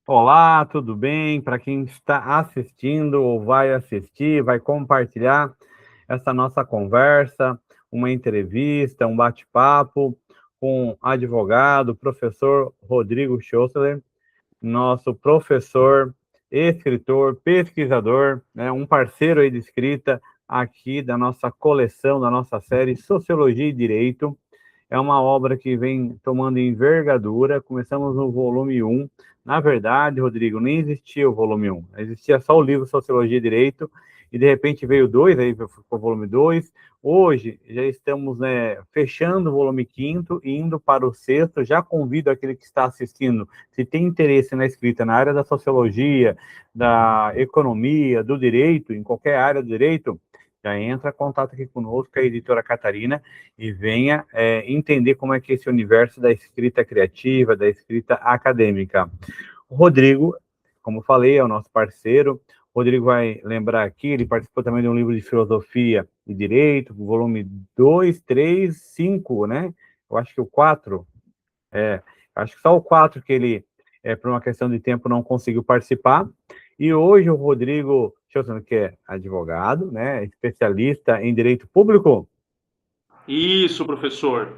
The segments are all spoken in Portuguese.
Olá, tudo bem? Para quem está assistindo ou vai assistir, vai compartilhar essa nossa conversa, uma entrevista, um bate-papo com o advogado, professor Rodrigo Schossler, nosso professor, escritor, pesquisador, né, um parceiro aí de escrita aqui da nossa coleção, da nossa série Sociologia e Direito. É uma obra que vem tomando envergadura. Começamos no volume 1. Na verdade, Rodrigo, nem existia o volume 1. Existia só o livro Sociologia e Direito, e de repente veio o 2, aí ficou o volume 2. Hoje já estamos, né, fechando o volume 5º e indo para o sexto. Já convido aquele que está assistindo, se tem interesse na escrita na área da sociologia, da economia, do direito, em qualquer área do direito, já entra em contato aqui conosco, a editora Catarina, e venha entender como é que é esse universo da escrita criativa, da escrita acadêmica. O Rodrigo, como falei, é o nosso parceiro. O Rodrigo vai lembrar aqui, ele participou também de um livro de filosofia e direito, volume 2, 3, 5, né? Eu acho que o 4, acho que só o 4 que ele, por uma questão de tempo, não conseguiu participar. E hoje o Rodrigo, que é advogado, né, especialista em direito público. Isso, professor.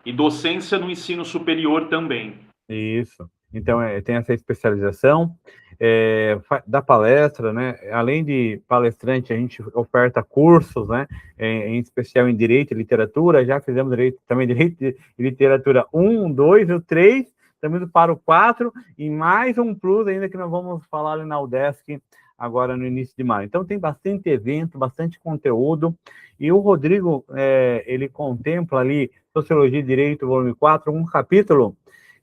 E docência no ensino superior também. Isso. Então, tem essa especialização, dá palestra, né? Além de palestrante, a gente oferta cursos, né? Em especial em Direito e Literatura. Já fizemos também Direito e Literatura 1, 2, o 3, também para o 4, e mais um plus ainda que nós vamos falar ali na UDESC agora no início de maio. Então, tem bastante evento, bastante conteúdo, e o Rodrigo, ele contempla ali Sociologia e Direito, volume 4, um capítulo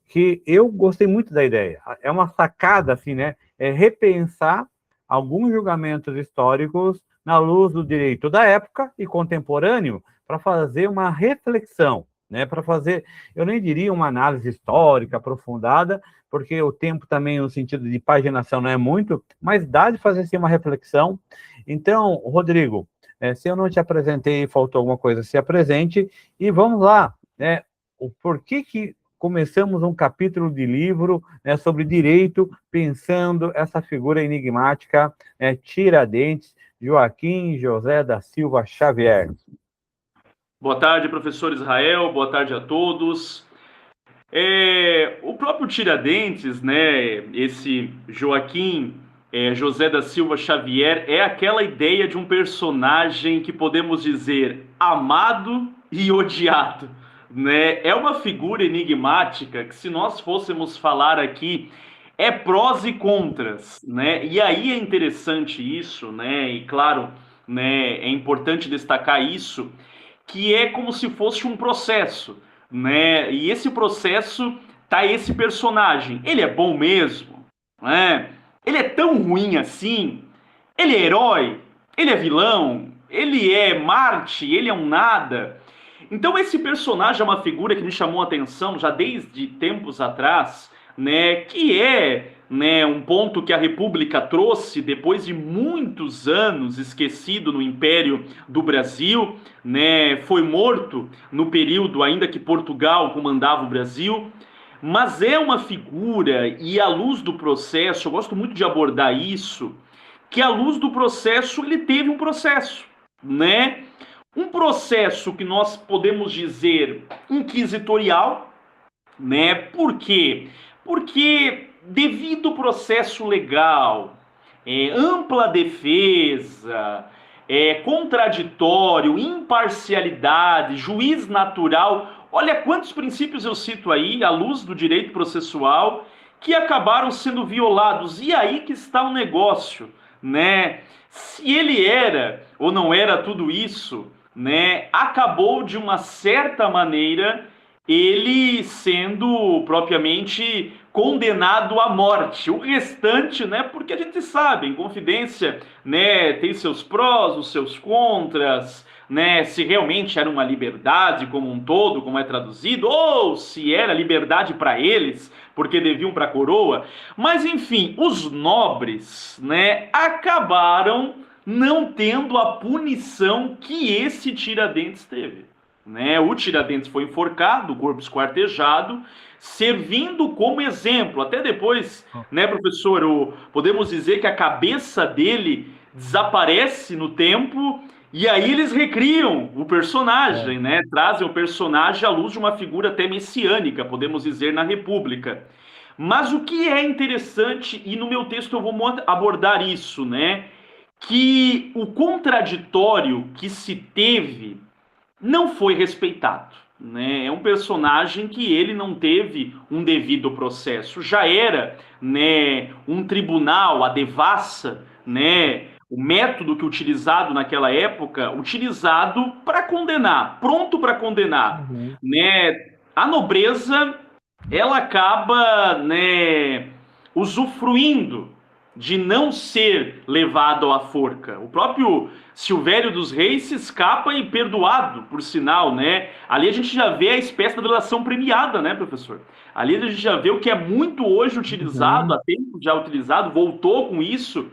que eu gostei muito da ideia. É uma sacada, assim, né? É repensar alguns julgamentos históricos na luz do direito da época e contemporâneo para fazer uma reflexão, né? Para fazer, eu nem diria uma análise histórica aprofundada, porque o tempo também, no sentido de paginação, não é muito, mas dá de fazer assim, uma reflexão. Então, Rodrigo, se eu não te apresentei e faltou alguma coisa, se apresente e vamos lá, né? O porquê que começamos um capítulo de livro, né, sobre direito, pensando essa figura enigmática, né, Tiradentes, Joaquim José da Silva Xavier. Boa tarde, professor Israel. Boa tarde a todos. O próprio Tiradentes, né? Esse Joaquim José da Silva Xavier é aquela ideia de um personagem que podemos dizer amado e odiado, né? É uma figura enigmática que, se nós fôssemos falar aqui, é prós e contras, né? E aí é interessante isso, né? E claro, né? É importante destacar isso, que é como se fosse um processo, né? E esse processo tá esse personagem. Ele é bom mesmo, né? Ele é tão ruim assim. Ele é herói. Ele é vilão. Ele é Marte. Ele é um nada. Então esse personagem é uma figura que me chamou a atenção já desde tempos atrás, né? Que é, né, um ponto que a República trouxe depois de muitos anos esquecido no Império do Brasil, né? Foi morto no período ainda que Portugal comandava o Brasil. Mas é uma figura, e à luz do processo, eu gosto muito de abordar isso, que à luz do processo ele teve um processo, né? Um processo que nós podemos dizer inquisitorial, né? Por quê? Porque devido ao processo legal, ampla defesa, contraditório, imparcialidade, juiz natural, olha quantos princípios eu cito aí, à luz do direito processual, que acabaram sendo violados. E aí que está o negócio, né? Se ele era ou não era tudo isso, né? Acabou de uma certa maneira ele sendo propriamente condenado à morte. O restante, né, porque a gente sabe, em confidência, né, tem seus prós, os seus contras, né, se realmente era uma liberdade como um todo, como é traduzido, ou se era liberdade para eles, porque deviam para a coroa. Mas enfim, os nobres, né, acabaram não tendo a punição que esse Tiradentes teve. né? O Tiradentes foi enforcado, o corpo esquartejado, servindo como exemplo. Até depois, né, professor, podemos dizer que a cabeça dele desaparece no tempo e aí eles recriam o personagem, né? Trazem o personagem à luz de uma figura até messiânica, podemos dizer, na República. Mas o que é interessante, e no meu texto eu vou abordar isso, né? Que o contraditório que se teve não foi respeitado. Né? É um personagem que ele não teve um devido processo. Já era, né, um tribunal, a devassa, né, o método que utilizado naquela época, utilizado para condenar, pronto para condenar. Uhum. Né? A nobreza, ela acaba, né, usufruindo de não ser levado à forca. O próprio Silvério dos Reis se escapa e perdoado, por sinal, né? Ali a gente já vê a espécie da delação premiada, né, professor? Ali a gente já vê o que é muito hoje utilizado, Uhum. há tempo já utilizado, voltou com isso,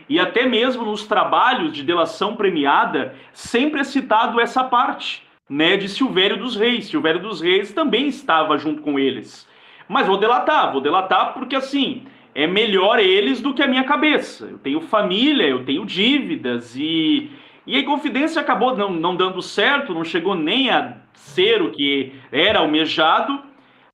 e até mesmo nos trabalhos de delação premiada, sempre é citado essa parte, né, de Silvério dos Reis. Silvério dos Reis também estava junto com eles. Mas vou delatar porque assim, é melhor eles do que a minha cabeça. Eu tenho família, eu tenho dívidas e a Inconfidência acabou não dando certo, não chegou nem a ser o que era almejado,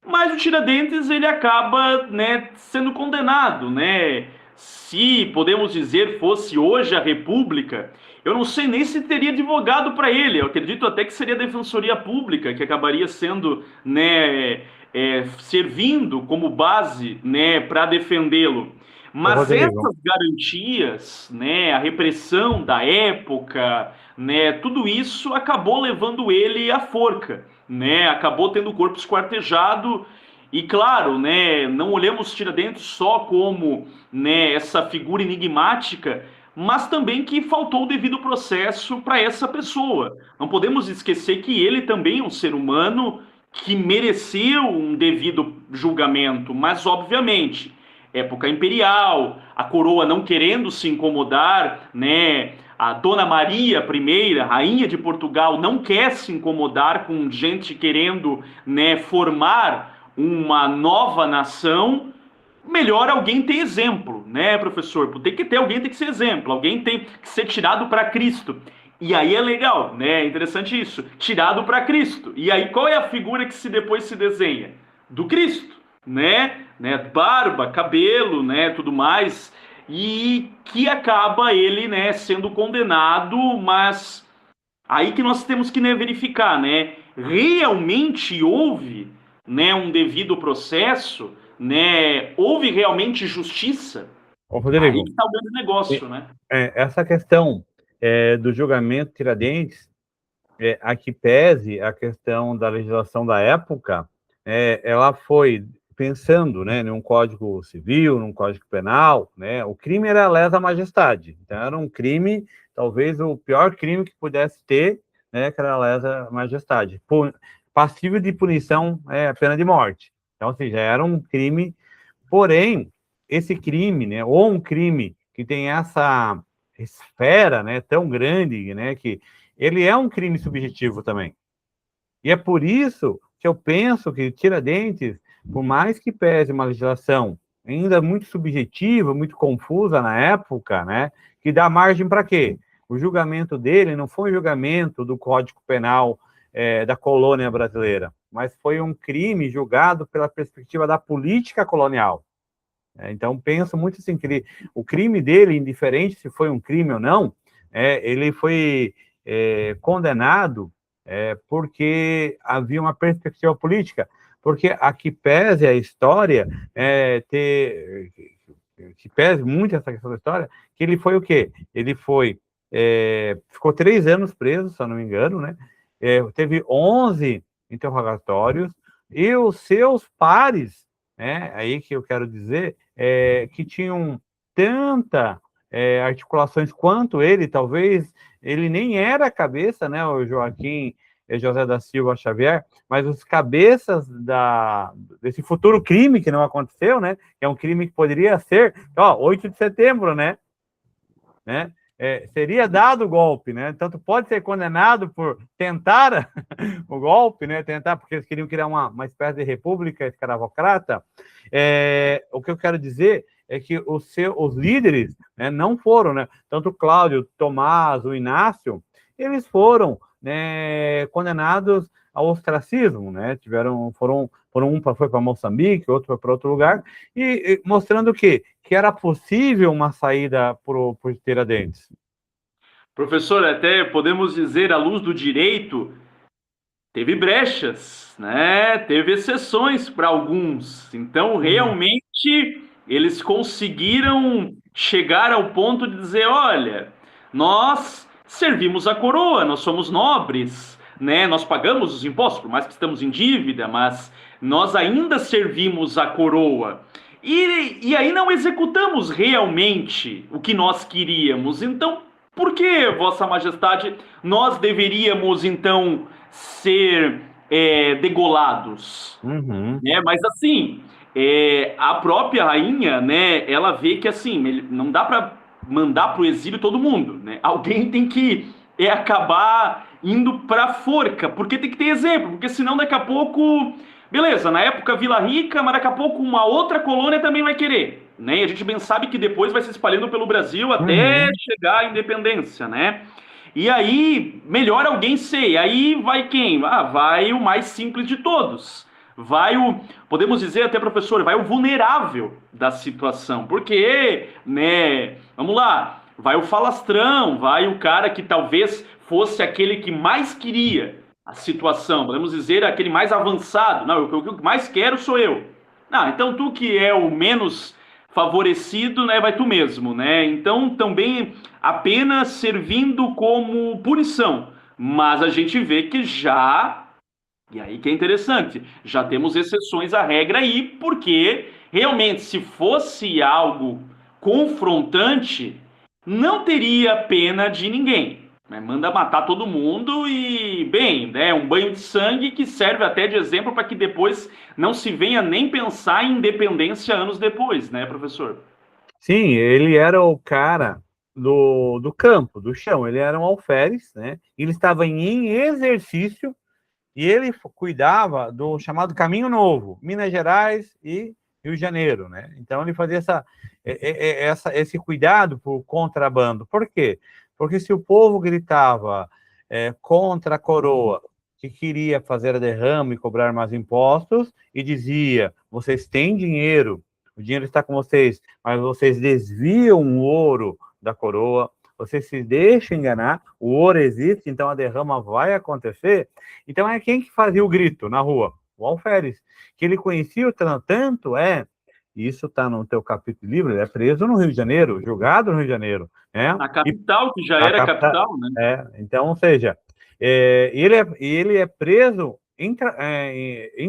mas o Tiradentes ele acaba, né, sendo condenado, né? Se podemos dizer fosse hoje a República, eu não sei nem se teria advogado para ele. Eu acredito até que seria a Defensoria Pública que acabaria sendo, né, servindo como base, né, para defendê-lo. Ô, Mas Rodrigo, essas garantias, né, a repressão da época, né, tudo isso acabou levando ele à forca, né, acabou tendo o corpo esquartejado. E claro, né, não olhamos Tiradentes só como, né, essa figura enigmática, mas também que faltou o devido processo para essa pessoa. Não podemos esquecer que ele também é um ser humano que mereceu um devido julgamento, mas obviamente, época imperial, a coroa não querendo se incomodar, né? A Dona Maria I, rainha de Portugal, não quer se incomodar com gente querendo, né, formar uma nova nação. Melhor alguém ter exemplo, né, professor? Tem que ter alguém, tem que ser exemplo, alguém tem que ser tirado para Cristo. E aí é legal, né? É interessante isso. Tirado para Cristo. E aí qual é a figura que se depois se desenha? Do Cristo, né? Barba, cabelo, né, tudo mais. E que acaba ele, né, sendo condenado, mas aí que nós temos que, né, verificar, né? Realmente houve, né, um devido processo, né? Houve realmente justiça? ô, Aí Rodrigo, que está o grande e- negócio, né? essa questão do julgamento Tiradentes, a que pese a questão da legislação da época, ela foi pensando, né, num código civil, num código penal, né, o crime era lesa majestade, então era um crime, talvez o pior crime que pudesse ter, né, que era lesa majestade, passível de punição, pena de morte. Então, ou seja, era um crime, porém, esse crime, né, ou um crime que tem essa esfera, né, tão grande, né, que ele é um crime subjetivo também. E é por isso que eu penso que Tiradentes, por mais que pese uma legislação ainda muito subjetiva, muito confusa na época, né, que dá margem para quê? O julgamento dele não foi um julgamento do Código Penal da colônia brasileira, mas foi um crime julgado pela perspectiva da política colonial. Então, penso muito assim, que o crime dele, indiferente se foi um crime ou não, ele foi condenado porque havia uma perspectiva política, porque a que pese a história, que pese muito essa questão da história, que ele foi o quê? Ele foi, ficou 3 anos preso, se eu não me engano, né? Teve 11 interrogatórios, e os seus pares, né, aí que eu quero dizer, que tinham tanta articulações quanto ele, talvez ele nem era a cabeça, né, o Joaquim José da Silva Xavier, mas os cabeças desse futuro crime que não aconteceu, né, que é um crime que poderia ser, 8 de setembro, né, seria dado o golpe, né? Tanto pode ser condenado por tentar o golpe, né? Tentar, porque eles queriam criar uma espécie de república escravocrata. O que eu quero dizer é que os líderes, né, não foram, né? Tanto o Cláudio, Tomás, o Inácio, eles foram, né, condenados ao ostracismo, né? Foram um foi para Moçambique, outro foi para outro lugar, e mostrando o quê? Que era possível uma saída por Tiradentes. Professor, até podemos dizer, à luz do direito, teve brechas, né? Teve exceções para alguns. Então, realmente, eles conseguiram chegar ao ponto de dizer, olha, nós servimos a coroa, nós somos nobres, né? Nós pagamos os impostos, por mais que estamos em dívida, mas nós ainda servimos a coroa. E aí não executamos realmente o que nós queríamos. Então, por que, Vossa Majestade, nós deveríamos, então, ser degolados? Mas, assim, a própria rainha, né, ela vê que, assim, não dá para mandar para o exílio todo mundo, né? Alguém tem que acabar indo para a forca, porque tem que ter exemplo, porque senão daqui a pouco... Beleza, na época Vila Rica, mas daqui a pouco uma outra colônia também vai querer, né? E a gente bem sabe que depois vai se espalhando pelo Brasil até chegar à independência, né? E aí, melhor alguém ser. E aí vai quem? Vai o mais simples de todos. Vai podemos dizer até, professor, vai o vulnerável da situação. Porque, né, vamos lá, vai o falastrão, vai o cara que talvez fosse aquele que mais queria a situação, podemos dizer aquele mais avançado. Não, o que mais quero sou eu. Não, então tu que é o menos favorecido, né, vai tu mesmo, né? Então também apenas servindo como punição. Mas a gente vê que já, e aí que é interessante, já temos exceções à regra aí, porque realmente se fosse algo confrontante, não teria pena de ninguém. Manda matar todo mundo e, bem, né, um banho de sangue que serve até de exemplo para que depois não se venha nem pensar em independência anos depois, né, professor? Sim, ele era o cara do campo, do chão, ele era um alferes, né? Ele estava em exercício e ele cuidava do chamado Caminho Novo, Minas Gerais e Rio de Janeiro, né? Então ele fazia esse cuidado por contrabando. Por quê? Porque se o povo gritava contra a coroa, que queria fazer a derrama e cobrar mais impostos, e dizia, vocês têm dinheiro, o dinheiro está com vocês, mas vocês desviam o ouro da coroa, vocês se deixam enganar, o ouro existe, então a derrama vai acontecer. Então é quem que fazia o grito na rua? O alferes, que ele conhecia o tanto, isso está no teu capítulo de livro, ele é preso no Rio de Janeiro, julgado no Rio de Janeiro. Né? Na capital, que já era capital, né? Então, ou seja, ele é preso em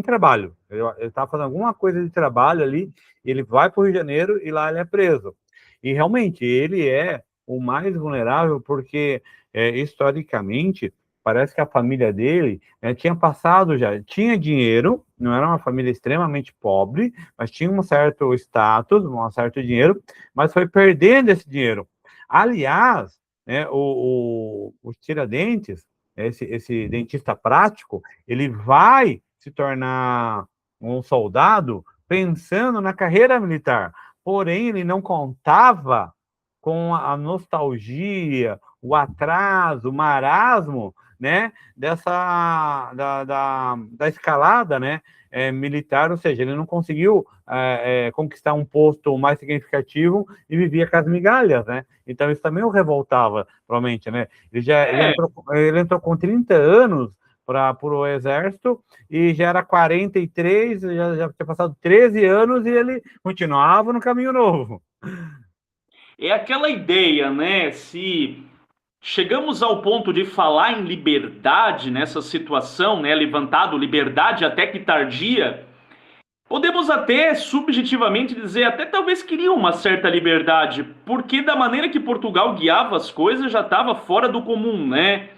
trabalho. Ele está fazendo alguma coisa de trabalho ali, ele vai para o Rio de Janeiro e lá ele é preso. E realmente, ele é o mais vulnerável porque, historicamente, parece que a família dele tinha passado já, tinha dinheiro, não era uma família extremamente pobre, mas tinha um certo status, um certo dinheiro, mas foi perdendo esse dinheiro. Aliás, né, os Tiradentes, esse dentista prático, ele vai se tornar um soldado pensando na carreira militar, porém ele não contava com a nostalgia, o atraso, o marasmo, né, da escalada, né, militar, ou seja, ele não conseguiu conquistar um posto mais significativo e vivia com as migalhas, né? Então isso também o revoltava, provavelmente, né? Ele entrou com 30 anos para o exército e já era 43, já tinha passado 13 anos e ele continuava no caminho novo. É aquela ideia, né? Se chegamos ao ponto de falar em liberdade nessa situação, né? Levantado liberdade até que tardia, podemos até subjetivamente dizer, até talvez queriam uma certa liberdade, porque da maneira que Portugal guiava as coisas já estava fora do comum, né?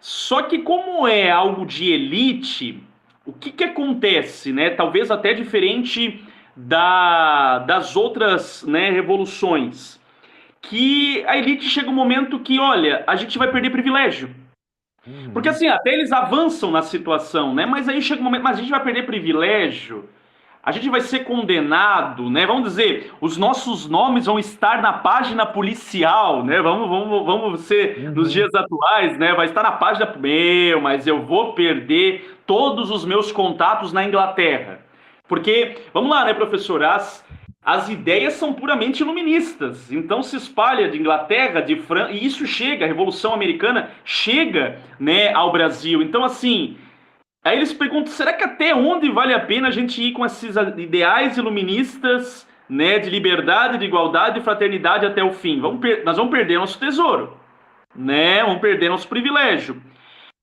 Só que como é algo de elite, o que acontece, né? Talvez até diferente das outras, né, revoluções. que a elite chega um momento que, olha, a gente vai perder privilégio. Porque assim, até eles avançam na situação, né? Mas aí chega um momento, mas a gente vai perder privilégio, a gente vai ser condenado, né? Vamos dizer, os nossos nomes vão estar na página policial, né? Vamos ser nos dias atuais, né? Vai estar na página, mas eu vou perder todos os meus contatos na Inglaterra. Porque, vamos lá, né, professor? As ideias são puramente iluministas. Então se espalha de Inglaterra, de França, e isso chega, a Revolução Americana chega, né, ao Brasil. Então, assim, aí eles perguntam, será que até onde vale a pena a gente ir com esses ideais iluministas, né, de liberdade, de igualdade e fraternidade até o fim? Nós vamos perder nosso tesouro, né? Vamos perder nosso privilégio.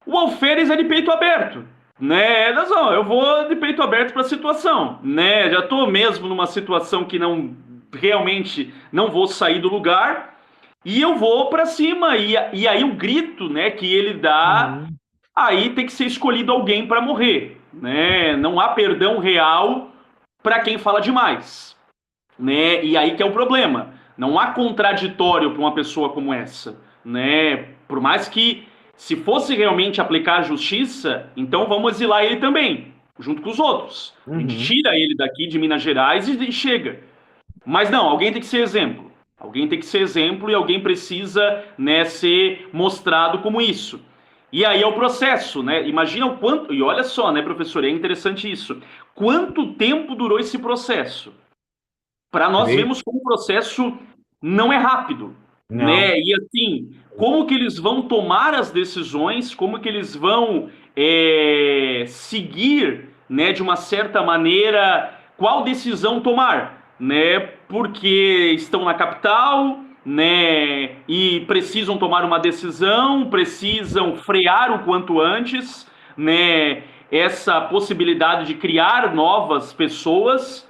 O alferes é de peito aberto, né? Não, eu vou de peito aberto para a situação, né? Já estou mesmo numa situação que não realmente não vou sair do lugar e eu vou para cima. E aí o grito, né, que ele dá, aí tem que ser escolhido alguém para morrer, né? Não há perdão real para quem fala demais, né? E aí que é o problema. Não há contraditório para uma pessoa como essa, né? Por mais que se fosse realmente aplicar a justiça, então vamos exilar ele também, junto com os outros. A gente tira ele daqui de Minas Gerais e chega. Mas não, alguém tem que ser exemplo. Alguém tem que ser exemplo e alguém precisa, né, ser mostrado como isso. E aí é o processo, né? Imagina o quanto. E olha só, né, professor? É interessante isso. Quanto tempo durou esse processo? Para nós vermos como o processo não é rápido, Não. né? E assim, como que eles vão tomar as decisões, como que eles vão seguir, né, de uma certa maneira, qual decisão tomar, né? Porque estão na capital, né? E precisam tomar uma decisão, precisam frear o quanto antes, né? Essa possibilidade de criar novas pessoas.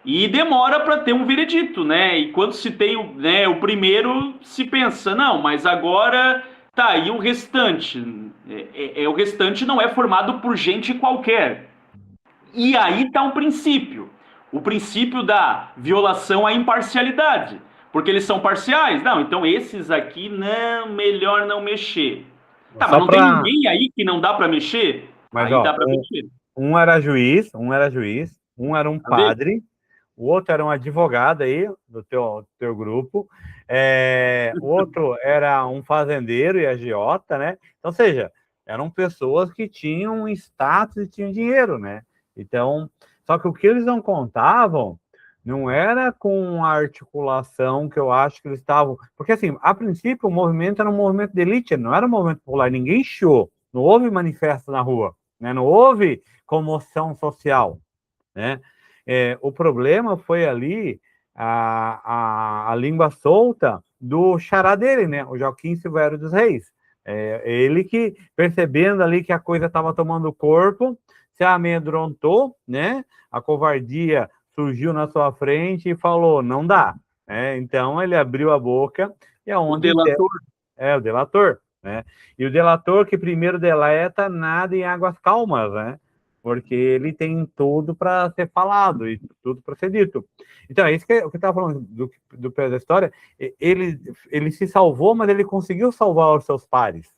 E demora para ter um veredito, né? E quando se tem o primeiro, se pensa, não, mas agora tá, e o restante? O restante não é formado por gente qualquer. E aí está um princípio. O princípio da violação à imparcialidade. Porque eles são parciais. Não, então esses aqui, não, melhor não mexer. Tá, mas Só não tem para. ninguém aí que não dá para mexer? Mas, Aí ó, dá para mexer. um era juiz, um era um Tá vendo? padre, o outro era um advogado aí do teu grupo, o outro era um fazendeiro e agiota, né? Então, ou seja, eram pessoas que tinham status e tinham dinheiro, né? Então, só que o que eles não contavam não era com a articulação que eu acho que eles estavam. Porque, assim, a princípio, o movimento era um movimento de elite, não era um movimento popular, ninguém chiou, não houve manifesto na rua, né? Não houve comoção social, né? O problema foi ali a língua solta do xará dele, né? O Joaquim Silvério dos Reis. Ele que, percebendo ali que a coisa estava tomando corpo, se amedrontou, né? A covardia surgiu na sua frente e falou, não dá. Então ele abriu a boca e O aonde delator. o delator, né? E o delator que primeiro deleta nada em águas calmas, né? Porque ele tem tudo para ser falado e tudo para ser dito. Então, é isso que eu estava falando do Pedro da história. Ele se salvou, mas ele conseguiu salvar os seus pares,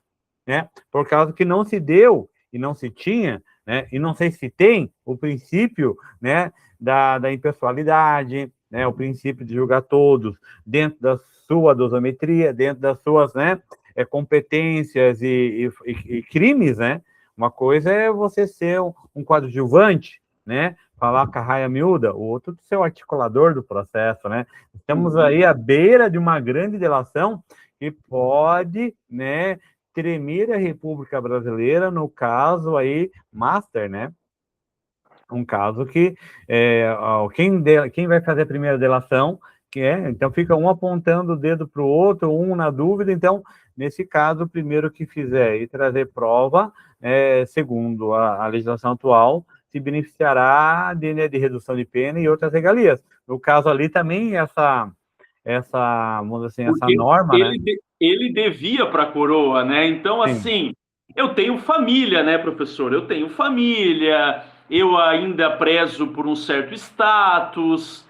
né? Por causa que não se deu e não se tinha, né? E não sei se tem o princípio, né? Da impessoalidade, né? O princípio de julgar todos dentro da sua dosometria, dentro das suas, né? Competências e crimes, né? Uma coisa é você ser um coadjuvante, né? Falar com a raia miúda, o outro ser o articulador do processo, né? Estamos aí à beira de uma grande delação que pode, né, tremer a República Brasileira, no caso aí, Master, né? Um caso que quem vai fazer a primeira delação, então fica um apontando o dedo para o outro, um na dúvida, então, nesse caso, o primeiro que fizer e trazer prova, segundo a legislação atual, se beneficiará de redução de pena e outras regalias. No caso ali também, vamos dizer assim, essa Porque norma, né? ele devia para a coroa, né? Então, Sim. assim, eu tenho família, né, professor? Eu tenho família, eu ainda prezo por um certo status.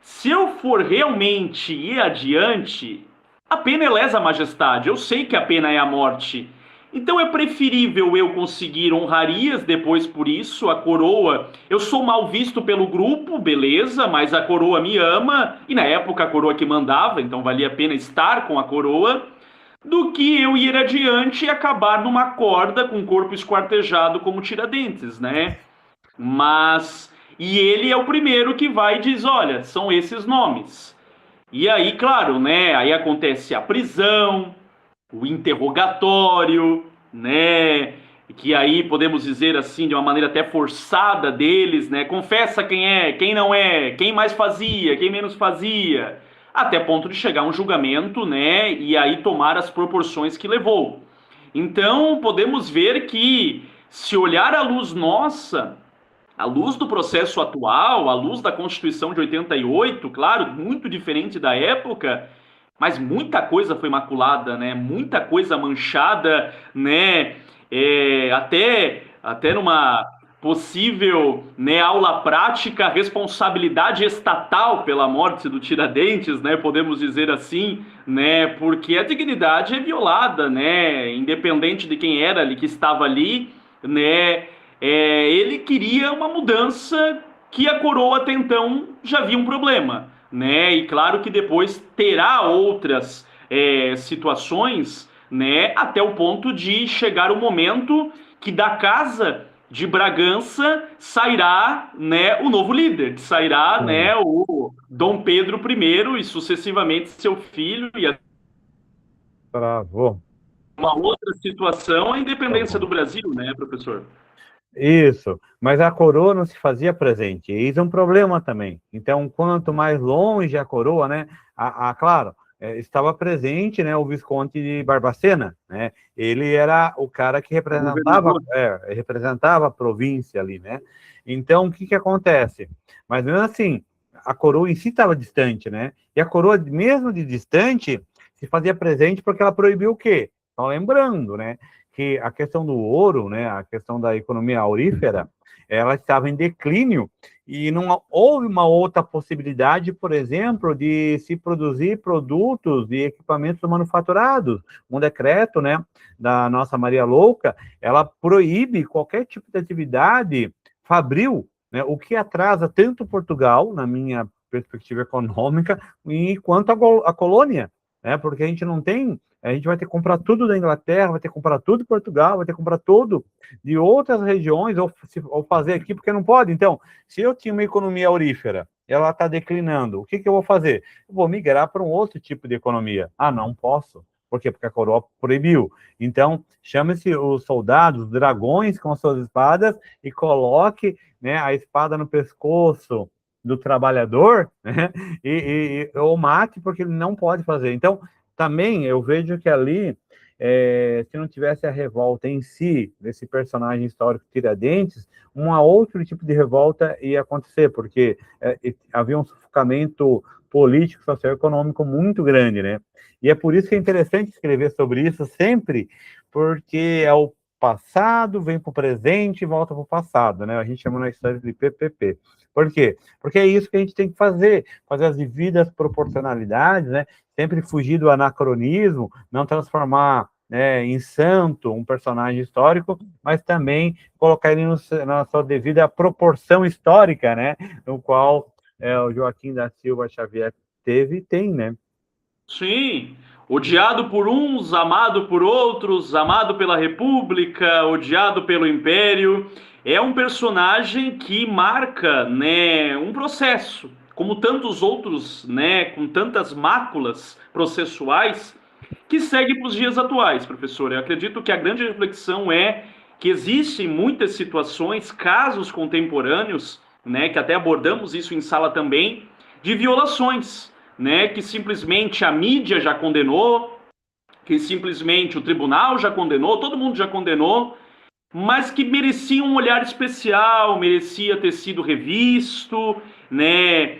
se eu for realmente ir adiante, a pena é lesa majestade. Eu sei que a pena é a morte. Então é preferível eu conseguir honrarias depois por isso, a coroa. Eu sou mal visto pelo grupo, beleza, mas a coroa me ama, e na época a coroa que mandava, então valia a pena estar com a coroa, do que eu ir adiante e acabar numa corda com o corpo esquartejado como Tiradentes, né? Mas. E ele é o primeiro que vai e diz: olha, são esses nomes. E aí, claro, né? Aí acontece a prisão, o interrogatório, né? Que aí podemos dizer assim, de uma maneira até forçada deles, né? Confessa quem é, quem não é, quem mais fazia, quem menos fazia, até ponto de chegar a um julgamento, né? E aí tomar as proporções que levou. Então, podemos ver que, se olhar à luz nossa, à luz do processo atual, à luz da Constituição de 88, claro, muito diferente da época, mas muita coisa foi maculada, né? Muita coisa manchada, né? Até numa possível, né, aula prática, responsabilidade estatal pela morte do Tiradentes, né? Podemos dizer assim, né? Porque a dignidade é violada, né? Independente de quem era ali que estava ali, né? Ele queria uma mudança que a coroa até então já via um problema, né? E claro que depois terá outras situações, né? Até o ponto de chegar o momento que da casa de Bragança sairá, né, o novo líder, sairá, né, o Dom Pedro I e sucessivamente seu filho e Travou. uma outra situação, a independência Travou. do Brasil, né, professor? Isso, mas a coroa não se fazia presente, e isso é um problema também. Então, quanto mais longe a coroa, né, claro, estava presente, né, o Visconde de Barbacena, né, ele era o cara que representava a província ali, né, então, o que que acontece? Mas mesmo assim, a coroa em si estava distante, né, e a coroa, mesmo de distante, se fazia presente porque ela proibiu o quê? Então, lembrando, né, que a questão do ouro, né, a questão da economia aurífera, ela estava em declínio e não houve uma outra possibilidade, por exemplo, de se produzir produtos e equipamentos manufaturados. Um decreto, né, da nossa Maria Louca, ela proíbe qualquer tipo de atividade fabril, né, o que atrasa tanto Portugal, na minha perspectiva econômica, quanto a colônia, né, porque a gente não tem. A gente vai ter que comprar tudo da Inglaterra, vai ter que comprar tudo de Portugal, vai ter que comprar tudo de outras regiões, ou fazer aqui, porque não pode. Então, se eu tinha uma economia aurífera, ela está declinando, o que que eu vou fazer? Eu vou migrar para um outro tipo de economia. Ah, não posso. Por quê? Porque a coroa proibiu. Então, chame-se os soldados, os dragões com as suas espadas, e coloque, né, a espada no pescoço do trabalhador, né, ou mate, porque ele não pode fazer. Então, também eu vejo que ali, se não tivesse a revolta em si, desse personagem histórico Tiradentes, um outro tipo de revolta ia acontecer, porque havia um sufocamento político, socioeconômico muito grande, né? E é por isso que é interessante escrever sobre isso sempre, porque é o passado, vem para o presente e volta para o passado, né? A gente chama na história de PPP. Por quê? Porque é isso que a gente tem que fazer as devidas proporcionalidades, né? Sempre fugir do anacronismo, não transformar, né, em santo um personagem histórico, mas também colocar ele na sua devida proporção histórica, né, no qual o Joaquim da Silva Xavier teve e tem, né? Sim, odiado por uns, amado por outros, amado pela República, odiado pelo Império. É um personagem que marca, né, um processo, como tantos outros, né, com tantas máculas processuais, que segue para os dias atuais, professor. Eu acredito que a grande reflexão é que existem muitas situações, casos contemporâneos, né, que até abordamos isso em sala também, de violações, né, que simplesmente a mídia já condenou, que simplesmente o tribunal já condenou, todo mundo já condenou, mas que merecia um olhar especial, merecia ter sido revisto, né?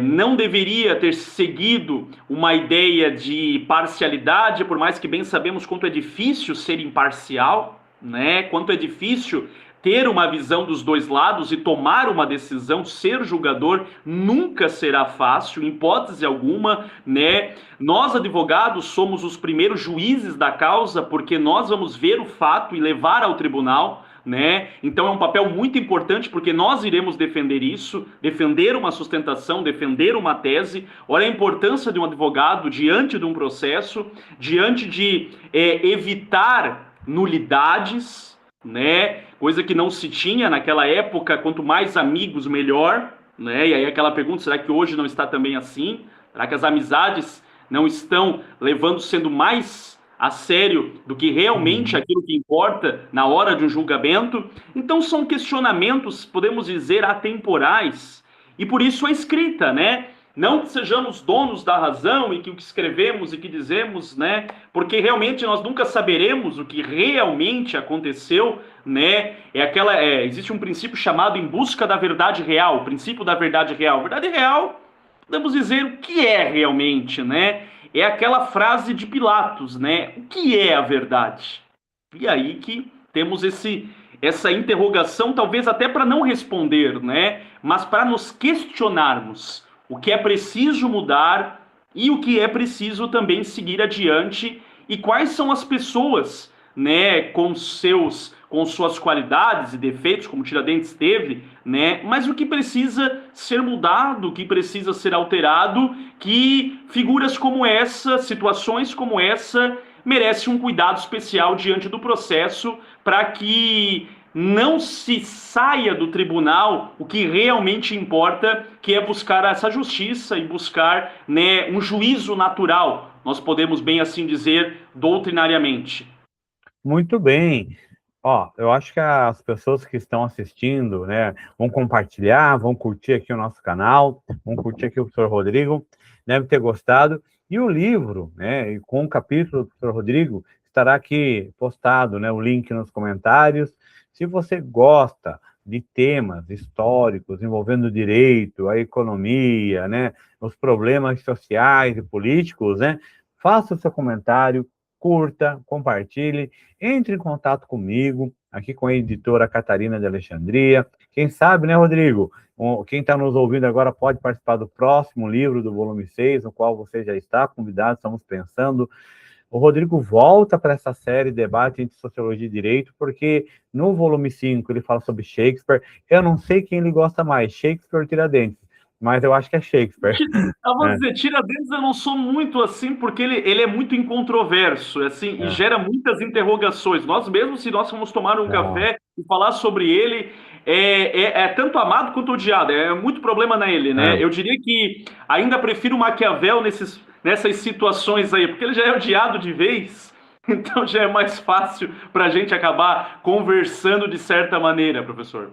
Não deveria ter seguido uma ideia de parcialidade, por mais que bem sabemos quanto é difícil ser imparcial, né? Quanto é difícil ter uma visão dos dois lados e tomar uma decisão, ser julgador, nunca será fácil, em hipótese alguma, né? Nós, advogados, somos os primeiros juízes da causa, porque nós vamos ver o fato e levar ao tribunal, né? Então é um papel muito importante, porque nós iremos defender isso, defender uma sustentação, defender uma tese. Olha a importância de um advogado diante de um processo, diante de evitar nulidades, né? Coisa que não se tinha naquela época, quanto mais amigos, melhor, né? E aí aquela pergunta, será que hoje não está também assim? Será que as amizades não estão sendo mais a sério do que realmente aquilo que importa na hora de um julgamento? Então são questionamentos, podemos dizer, atemporais, e por isso a escrita, né? Não que sejamos donos da razão e que o que escrevemos e que dizemos, né? Porque realmente nós nunca saberemos o que realmente aconteceu, né? Existe um princípio chamado em busca da verdade real, o princípio da verdade real. Verdade real, podemos dizer o que é realmente, né? É aquela frase de Pilatos, né? O que é a verdade? E aí que temos essa interrogação, talvez até para não responder, né? Mas para nos questionarmos o que é preciso mudar e o que é preciso também seguir adiante, e quais são as pessoas, né, com suas qualidades e defeitos, como Tiradentes teve, né, mas o que precisa ser mudado, o que precisa ser alterado, que figuras como essa, situações como essa, merecem um cuidado especial diante do processo, para que não se saia do tribunal o que realmente importa, que é buscar essa justiça e buscar, né, um juízo natural, nós podemos bem assim dizer, doutrinariamente. Muito bem. Ó, eu acho que as pessoas que estão assistindo, né, vão compartilhar, vão curtir aqui o nosso canal, vão curtir aqui o professor Rodrigo, deve ter gostado. E o livro, né, e com o capítulo do professor Rodrigo, estará aqui postado, né, o link nos comentários. Se você gosta de temas históricos envolvendo o direito, a economia, né, os problemas sociais e políticos, né, faça o seu comentário, curta, compartilhe, entre em contato comigo, aqui com a editora Catarina de Alexandria. Quem sabe, né, Rodrigo? Quem está nos ouvindo agora pode participar do próximo livro do volume 6, no qual você já está convidado, estamos pensando. O Rodrigo volta para essa série Debate entre Sociologia e Direito, porque no volume 5 ele fala sobre Shakespeare. Eu não sei quem ele gosta mais, Shakespeare ou Tiradentes, mas eu acho que é Shakespeare. Eu vou dizer, Tiradentes eu não sou muito assim, porque ele é muito incontroverso, assim, e gera muitas interrogações. Nós mesmos, se nós formos tomar um café e falar sobre ele, é tanto amado quanto odiado, é muito problema nele, né? Eu diria que ainda prefiro Maquiavel nessas situações aí, porque ele já é odiado de vez, então já é mais fácil para a gente acabar conversando de certa maneira, professor.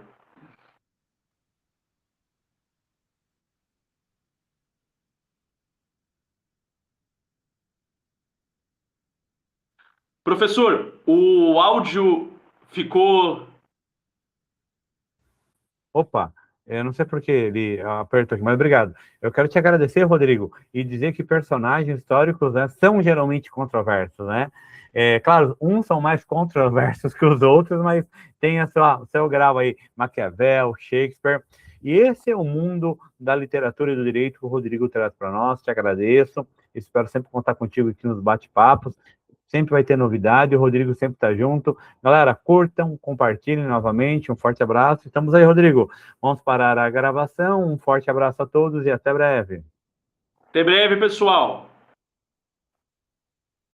Professor, o áudio ficou. Opa, eu não sei por que ele apertou aqui, mas obrigado. Eu quero te agradecer, Rodrigo, e dizer que personagens históricos, né, são geralmente controversos, né? Claro, uns são mais controversos que os outros, mas tem o seu grau aí, Maquiavel, Shakespeare, e esse é o mundo da literatura e do direito que o Rodrigo traz para nós. Te agradeço, espero sempre contar contigo aqui nos bate-papos. Sempre vai ter novidade, o Rodrigo sempre está junto. Galera, curtam, compartilhem novamente, um forte abraço. Estamos aí, Rodrigo. Vamos parar a gravação, um forte abraço a todos e até breve. Até breve, pessoal.